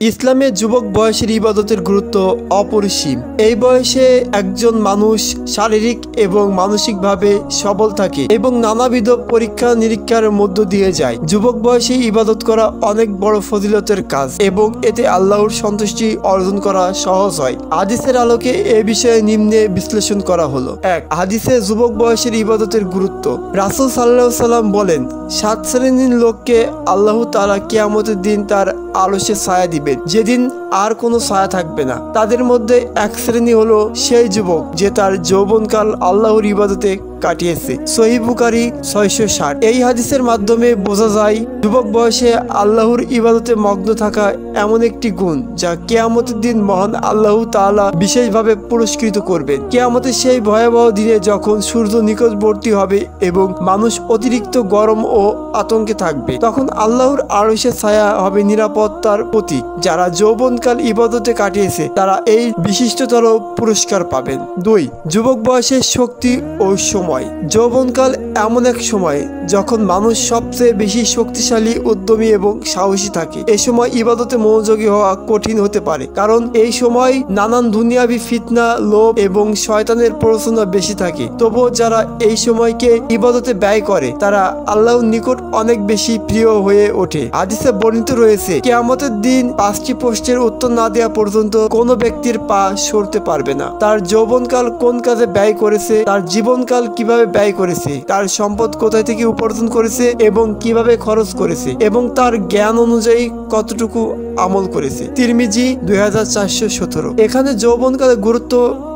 ইসলামে যুবক বয়সের ইবাদতের গুরুত্ব অপরিসীম। এই বয়সে একজন মানুষ শারীরিক এবং মানসিকভাবে সবল থাকে এবং নানাবিধ পরীক্ষা নিরীক্ষার মধ্য দিয়ে যায়। যুবক বয়সে ইবাদত করা অনেক বড় ফজিলতের কাজ এবং এতে আল্লাহর সন্তুষ্টি অর্জন করা সহজ হয়। হাদিসের আলোকে এ বিষয়ে নিম্নে বিশ্লেষণ করা হলো। 1. হাদিসে যুবক বয়সের ইবাদতের গুরুত্ব। রাসূল সাল্লাল্লাহু আলাইহি সাল্লাম বলেন, 7 শ্রেণীর লোককে আল্লাহ তাআলা কিয়ামতের দিন তার আরশে ছায়া দিবেন, যেদিন আর কোনো ছায়া থাকবে না। তাদের মধ্যে এক শ্রেণী হলো সেই যুবক যে তার যৌবনকাল আল্লাহর ইবাদতে কাটিয়েছে। সহিহ বুখারী 660। এই হাদিসের মাধ্যমে বোঝা যায় যুবক বয়সে আল্লাহর ইবাদতে মগ্ন থাকা এমন একটি গুণ যা কিয়ামতের দিন মহান আল্লাহ তাআলা বিশেষভাবে পুরস্কৃত করবেন। কিয়ামতের সেই ভয়াবহ দিনে যখন সূর্য নিকটবর্তী হবে এবং মানুষ অতিরিক্ত গরম ও আতঙ্কে থাকবে, তখন আল্লাহর আরশের ছায়া হবে নিরাপত্তার প্রতীক। যারা যৌবনকাল ইবাদতে কাটিয়েছে তারা এই বিশিষ্টতর পুরস্কার পাবেন। 2. যুবক বয়সের শক্তি ও সময়। যৌবনকাল এমন এক সময় যখন মানুষ সবচেয়ে বেশি শক্তিশালী, উদ্যমী এবং সাহসী থাকে। এই সময় ইবাদতে মনোযোগী হওয়া কঠিন হতে পারে, কারণ এই সময় নানান দুনিয়াবি ফিতনা, লোভ এবং শয়তানের প্ররোচনা বেশি থাকে। তবুও যারা এই সময়কে ইবাদতে ব্যয় করে তারা আল্লাহর নিকট অনেক বেশি প্রিয় হয়ে ওঠে। হাদিসে বর্ণিত রয়েছে, কিয়ামতের দিন 5টি প্রশ্নের উত্তর না দেওয়া পর্যন্ত কোনো ব্যক্তির পা সরতে পারবে না। তার যৌবনকাল কোন কাজে ব্যয় করেছে, তার জীবনকাল কিভাবে ব্যয় করেছে, তার সম্পদ কোথায় থেকে উপার্জন করেছে এবং কিভাবে খরচ করেছে, এবং তার জ্ঞান অনুযায়ী কতটুকু আমল করেছে। তিরমিজি 2417। এখানে যৌবনকালের গুরুত্ব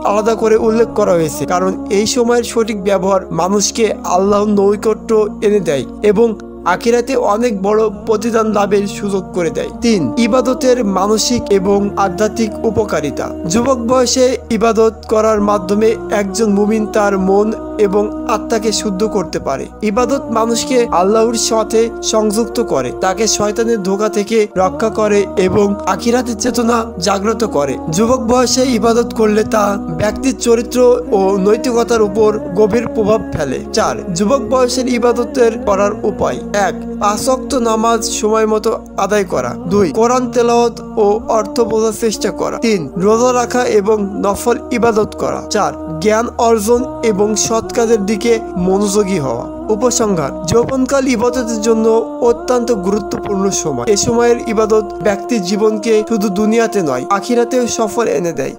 আলাদা করে উল্লেখ করা হয়েছে, কারণ এই সময়ের সঠিক ব্যবহার মানুষকে আল্লাহর নৈকট্য এনে দেয় এবং আখিরাতে অনেক বড় প্রতিদান লাভের সুযোগ করে দেয়। 3. ইবাদতের মানসিক এবং আধ্যাত্মিক উপকারিতা। যুবক বয়সে ইবাদত করার মাধ্যমে একজন মুমিন তার মন এবং আত্মাকে শুদ্ধ করতে পারে। ইবাদত মানুষকে আল্লাহর সাথে সংযুক্ত করে, তাকে শয়তানের ধোঁকা থেকে রক্ষা করে এবং আখিরাতের চেতনা জাগ্রত করে। যুবক বয়সে ইবাদত করলে তা ব্যক্তির চরিত্র ও নৈতিকতার উপর গভীর প্রভাব ফেলে। 4. যুবক বয়সের ইবাদতের করার উপায়। 1. 5 ওয়াক্ত নামাজ সময় মতো আদায় করা। 2. কোরআন তেলাওয়াত ও অর্থ বোঝার চেষ্টা করা। 3. রোজা রাখা এবং নফল ইবাদত করা। 4. জ্ঞান অর্জন এবং সৎ কাজের দিকে মনোযোগী হওয়া। উপসংহার: যৌবনকাল ইবাদতের জন্য অত্যন্ত গুরুত্বপূর্ণ সময়। এ সময়ের ইবাদত ব্যক্তির জীবনকে শুধু দুনিয়াতে নয়, আখিরাতেও সফল এনে দেয়।